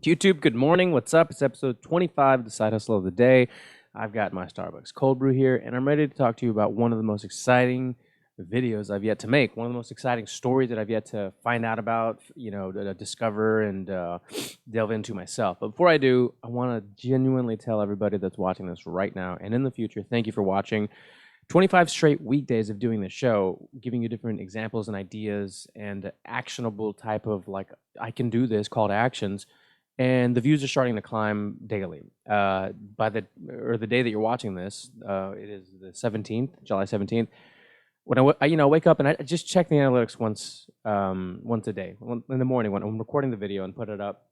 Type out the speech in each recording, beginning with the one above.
YouTube, good morning. What's up? It's episode 25 of the Side Hustle of the Day. I've got my Starbucks cold brew here, and I'm ready to talk to you about one of the most exciting videos I've yet to make. One of the most exciting stories that I've yet to find out about, discover and delve into myself. But before I do, I want to genuinely tell everybody that's watching this right now and in the future, thank you for watching. 25 straight weekdays of doing this show, giving you different examples and ideas and actionable type of I can do this call to actions, and the views are starting to climb daily. By the day that you're watching this, it is the 17th, July 17th. When I wake up and I just check the analytics once a day in the morning when I'm recording the video and put it up.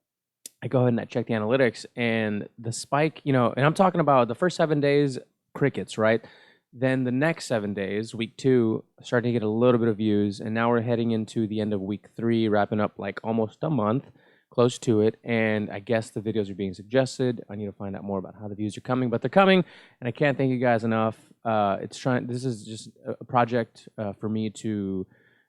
I go ahead and I check the analytics and the spike, and I'm talking about the first 7 days, crickets, right? Then the next 7 days, week 2, starting to get a little bit of views, and now we're heading into the end of week 3, wrapping up like almost a month, close to it, and I guess the videos are being suggested. I need to find out more about how the views are coming, but they're coming, and I can't thank you guys enough. This is just a project for me to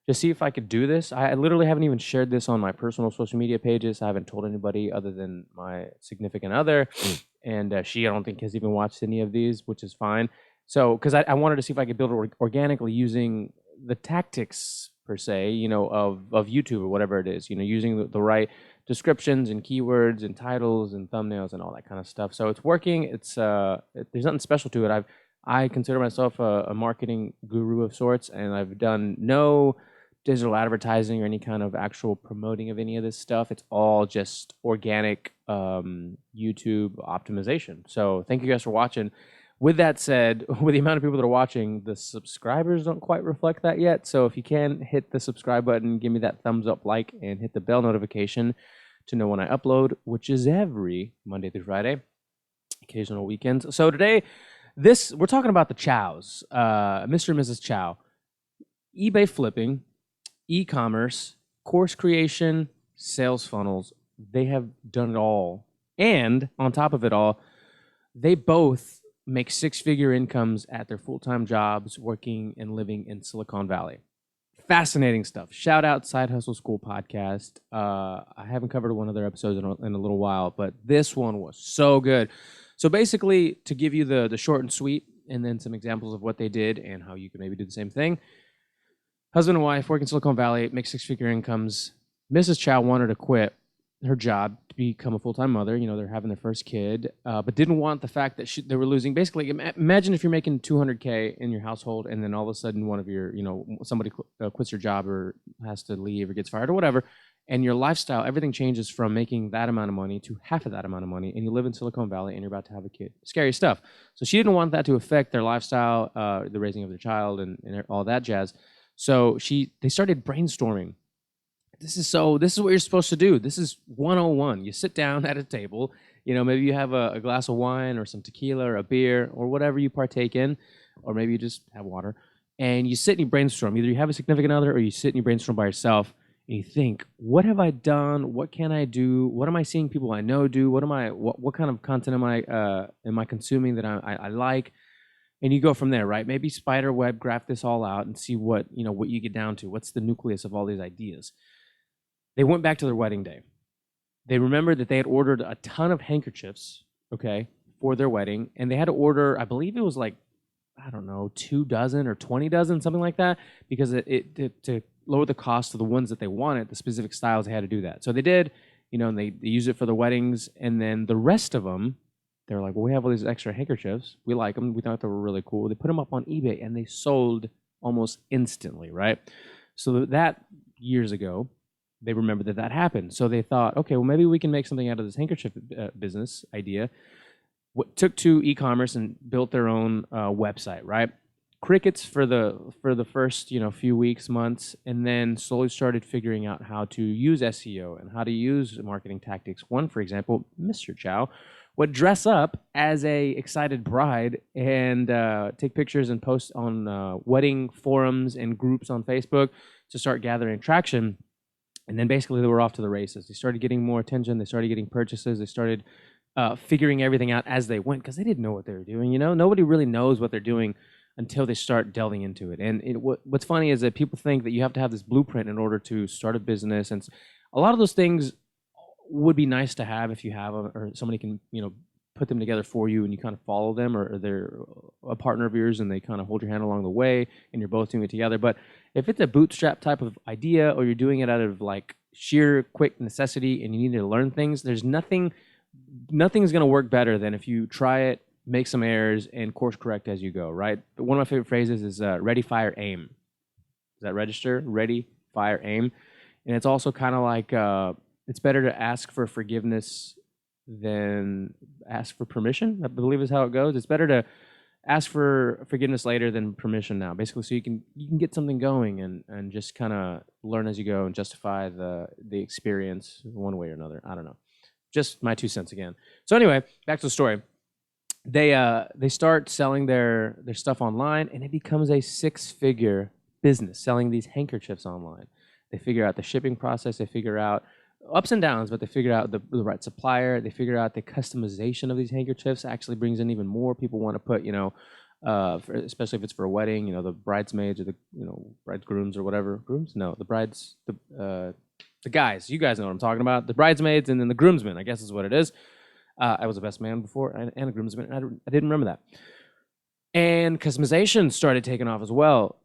just see if I could do this. I literally haven't even shared this on my personal social media pages. I haven't told anybody other than my significant other, and I don't think has even watched any of these, which is fine. So, because I wanted to see if I could build it organically using the tactics per se, of YouTube or whatever it is, using the right descriptions and keywords and titles and thumbnails and all that kind of stuff. So it's working. There's nothing special to it. I consider myself a marketing guru of sorts, and I've done no digital advertising or any kind of actual promoting of any of this stuff. It's all just organic YouTube optimization. So thank you guys for watching. With that said, with the amount of people that are watching, the subscribers don't quite reflect that yet. So if you can, hit the subscribe button, give me that thumbs up like, and hit the bell notification to know when I upload, which is every Monday through Friday, occasional weekends. So today, we're talking about the Chows, Mr. and Mrs. Chow. eBay flipping, e-commerce, course creation, sales funnels. They have done it all. And on top of it all, they both make six-figure incomes at their full-time jobs, working and living in Silicon Valley. Fascinating stuff. Shout out Side Hustle School podcast. I haven't covered one of their episodes in a little while, but this one was so good. So basically, to give you the short and sweet, and then some examples of what they did and how you can maybe do the same thing. Husband and wife work in Silicon Valley, make six-figure incomes. Mrs. Chow wanted to quit her job to become a full-time mother. They're having their first kid, but didn't want the fact that they were losing. Basically, imagine if you're making $200K in your household, and then all of a sudden one of your, somebody quits their job or has to leave or gets fired or whatever, and your lifestyle, everything changes from making that amount of money to half of that amount of money, and you live in Silicon Valley and you're about to have a kid. Scary stuff. So she didn't want that to affect their lifestyle, the raising of their child, and all that jazz. So they started brainstorming. This is what you're supposed to do. This is 101. You sit down at a table, maybe you have a glass of wine or some tequila or a beer or whatever you partake in, or maybe you just have water, and you sit and you brainstorm. Either you have a significant other or you sit and you brainstorm by yourself, and you think, what have I done? What can I do? What am I seeing people I know do? What kind of content am I consuming that I like? And you go from there, right? Maybe spider web graph this all out and see what you get down to. What's the nucleus of all these ideas? They went back to their wedding day. They remembered that they had ordered a ton of handkerchiefs, okay, for their wedding. And they had to order, I believe it was like, I don't know, 2 dozen or 20 dozen, something like that, because to lower the cost of the ones that they wanted, the specific styles, they had to do that. So they did, and they used it for the weddings. And then the rest of them, they're like, well, we have all these extra handkerchiefs. We like them. We thought they were really cool. They put them up on eBay and they sold almost instantly, right? So that years ago, they remembered that happened. So they thought, okay, well, maybe we can make something out of this handkerchief business idea. Took to e-commerce and built their own website, right? Crickets for the first few weeks, months, and then slowly started figuring out how to use SEO and how to use marketing tactics. One, for example, Mr. Chow would dress up as a excited bride and take pictures and post on wedding forums and groups on Facebook to start gathering traction. And then basically they were off to the races. They started getting more attention. They started getting purchases. They started figuring everything out as they went because they didn't know what they were doing. Nobody really knows what they're doing until they start delving into it. And what's funny is that people think that you have to have this blueprint in order to start a business. And a lot of those things would be nice to have if you have them, or somebody can, put them together for you and you kind of follow them, or they're a partner of yours and they kind of hold your hand along the way and you're both doing it together. But if it's a bootstrap type of idea, or you're doing it out of like sheer quick necessity and you need to learn things, there's nothing's going to work better than if you try it, make some errors, and course correct as you go, right? But one of my favorite phrases is ready, fire, aim. Does that register? Ready, fire, aim. And it's also kind of like it's better to ask for forgiveness than ask for permission, I believe is how it goes. It's better to ask for forgiveness later than permission now, basically, so you can get something going and just kind of learn as you go and justify the experience one way or another. I don't know. Just my 2 cents again. So anyway, back to the story. They start selling their stuff online, and it becomes a 6-figure business selling these handkerchiefs online. They figure out the shipping process. They figure out ups and downs, but they figure out the right supplier. They figure out the customization of these handkerchiefs actually brings in even more. People want to put, especially if it's for a wedding, the bridesmaids or the, bridegrooms or whatever. Grooms? No, the brides, the guys. You guys know what I'm talking about. The bridesmaids and then the groomsmen, I guess is what it is. I was a best man before and a groomsman. I didn't remember that. And customization started taking off as well.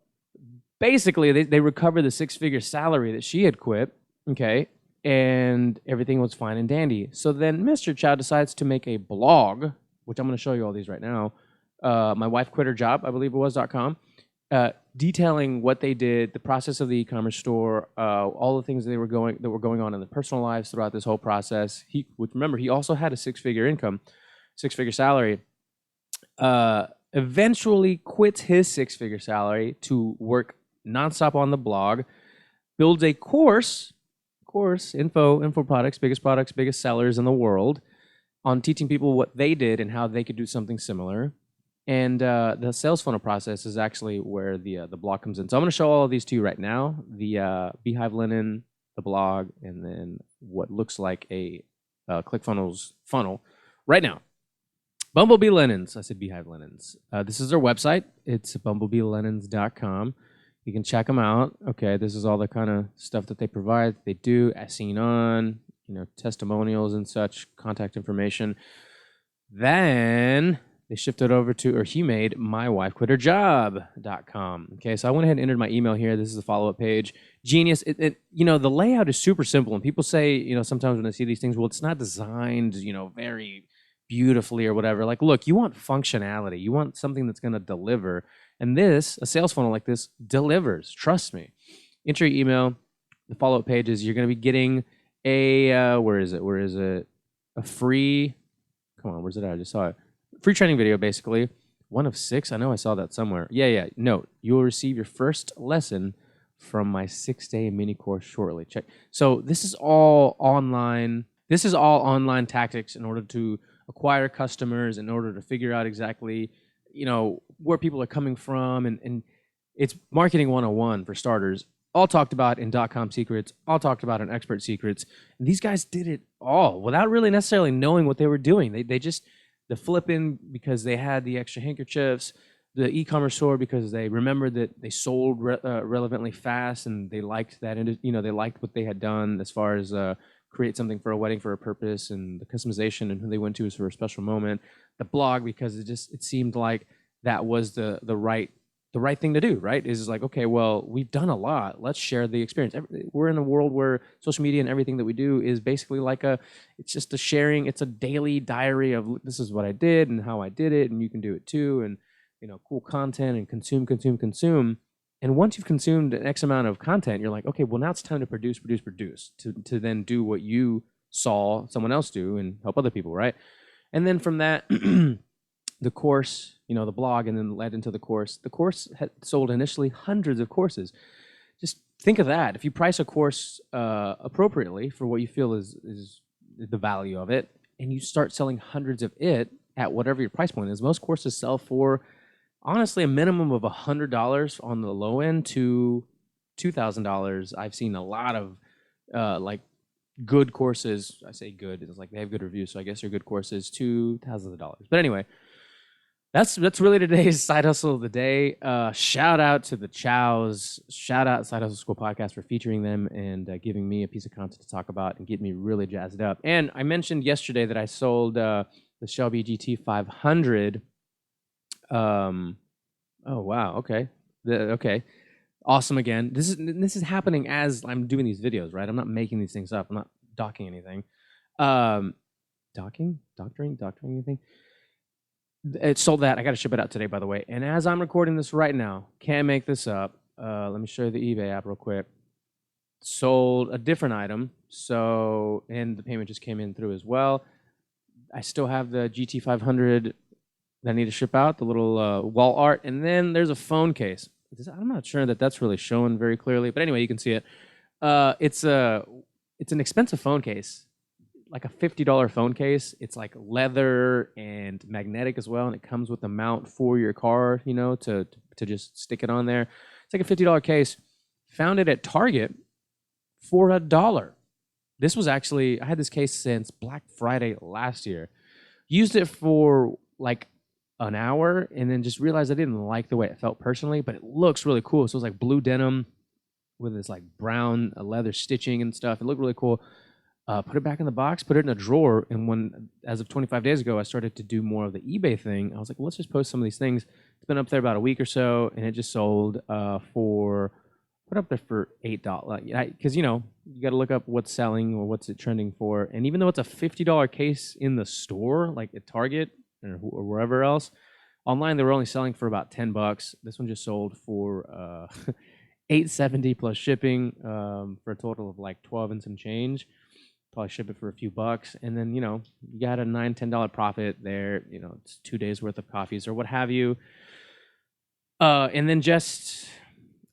Basically, they recovered the 6-figure salary that she had quit, okay, and everything was fine and dandy. So then Mr. Chow decides to make a blog, which I'm going to show you all these right now. My wife quit her job, I believe it was .com, detailing what they did, the process of the e-commerce store, all the things that were going on in their personal lives throughout this whole process. Remember, he also had a 6-figure income, 6-figure salary. Eventually quits his 6-figure salary to work nonstop on the blog, builds a course, info products, biggest sellers in the world, on teaching people what they did and how they could do something similar. And the sales funnel process is actually where the blog comes in. So I'm going to show all of these to you right now: the Beehive Linen, the blog, and then what looks like a ClickFunnels funnel right now. Bumblebee Linens. I said Beehive Linens. This is their website. It's bumblebeelinens.com. You can check them out. Okay, this is all the kind of stuff that they provide. They do as seen on, testimonials and such, contact information. Then they shifted over to, or he made mywifequitherjob.com. Okay, so I went ahead and entered my email here. This is the follow-up page. Genius. The layout is super simple. And people say, sometimes when they see these things, well, it's not designed, very beautifully or whatever. Like, look, you want functionality. You want something that's going to deliver. And a sales funnel like this delivers. Trust me. Enter your email. The follow-up page is you're going to be getting a, where is it? A free, come on, where's it at? I just saw it. Free training video, basically. 1 of 6. I know I saw that somewhere. Yeah. Note, you will receive your first lesson from my 6-day mini course shortly. Check. So this is all online. This is all online tactics in order to acquire customers, in order to figure out exactly, where people are coming from. And it's marketing 101 for starters. All talked about in .com secrets, all talked about in expert secrets. And these guys did it all without really necessarily knowing what they were doing. They just, the flipping because they had the extra handkerchiefs, the e-commerce store because they remembered that they sold relevantly fast and they liked that, they liked what they had done as far as create something for a wedding for a purpose, and the customization and who they went to was for a special moment. The blog because it seemed like that was the right thing to do, right? Is like, okay, well, we've done a lot. Let's share the experience. We're in a world where social media and everything that we do is basically it's just a sharing. It's a daily diary of this is what I did and how I did it, and you can do it too. And cool content and consume. And once you've consumed an X amount of content, you're like, okay, well, now it's time to produce, to then do what you saw someone else do and help other people, right? And then from that, the course, the blog, and then led into the course. The course had sold initially hundreds of courses. Just think of that. If you price a course appropriately for what you feel is the value of it, and you start selling hundreds of it at whatever your price point is, most courses sell for, honestly, a minimum of $100 on the low end to $2,000. I've seen a lot of good courses. I say good, it's like they have good reviews, so I guess they're good courses to thousands of dollars. But anyway, That's really today's side hustle of the day. Shout out to the Chows. Shout out Side Hustle School Podcast for featuring them and giving me a piece of content to talk about and get me really jazzed up. And I mentioned yesterday that I sold the Shelby GT 500. Oh wow, okay, okay, awesome. Again, this is happening as I'm doing these videos, right? I'm not making these things up. I'm not docking anything. Doctoring anything. It sold that. I got to ship it out today, by the way. And as I'm recording this right now, can't make this up. Let me show you the eBay app real quick. Sold a different item. So, and the payment just came in through as well. I still have the GT500 that I need to ship out, the little wall art. And then there's a phone case. I'm not sure that that's really shown very clearly, but anyway, you can see it. It's an expensive phone case, like a $50 phone case. It's like leather and magnetic as well, and it comes with a mount for your car, you know, to just stick it on there. It's like a $50 case. Found it at Target for $1. This was actually, I had this case since Black Friday last year. Used it for like an hour and then just realized I didn't like the way it felt personally, but it looks really cool. So it was like blue denim with this like brown leather stitching and stuff. It looked really cool. Put it back in the box, put it in a drawer, and when, as of 25 days ago, I started to do more of the eBay thing. I was like, well, let's just post some of these things. It's been up there about a week or so, and it just sold put up there for $8. Because, you know, you got to look up what's selling or what's it trending for. And even though it's a $50 case in the store, like at Target or wherever else, online they were only selling for about $10. This one just sold for $8.70 plus shipping, for a total of like 12 and some change. Probably ship it for a few bucks, and then, you know, you got a $9-10 profit there. You know, it's 2 days worth of coffees or what have you. And then just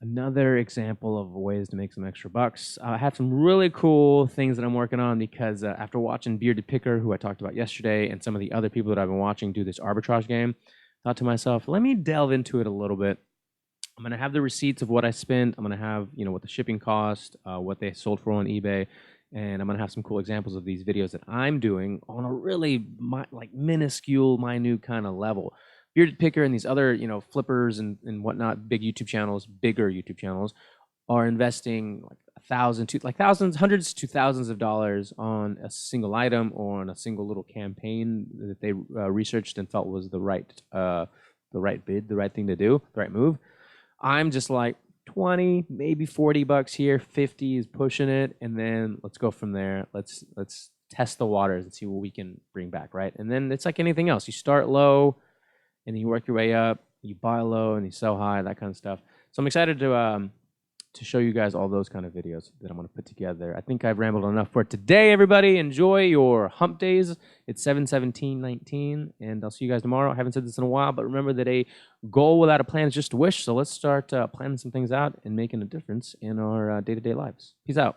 another example of ways to make some extra bucks. I have some really cool things that I'm working on because after watching Bearded Picker, who I talked about yesterday, and some of the other people that I've been watching do this arbitrage game, I thought to myself, let me delve into it a little bit. I'm going to have the receipts of what I spent. I'm going to have, you know, what the shipping cost, what they sold for on eBay. And I'm going to have some cool examples of these videos that I'm doing on a really minuscule, minute kind of level. Bearded Picker and these other, you know, flippers and whatnot, bigger YouTube channels, are investing like thousands, hundreds to thousands of dollars on a single item or on a single little campaign that they researched and felt was the right bid, the right thing to do, the right move. I'm just like 20, maybe $40 here, 50 is pushing it, and then let's go from there. Let's test the waters and see what we can bring back, right? And then it's like anything else. You start low, and then you work your way up. You buy low, and you sell high, that kind of stuff. So I'm excited to show you guys all those kind of videos that I'm going to put together. I think I've rambled enough for today, everybody. Enjoy your hump days. It's 7/17/19, and I'll see you guys tomorrow. I haven't said this in a while, but remember that a goal without a plan is just a wish. So let's start planning some things out and making a difference in our day-to-day lives. Peace out.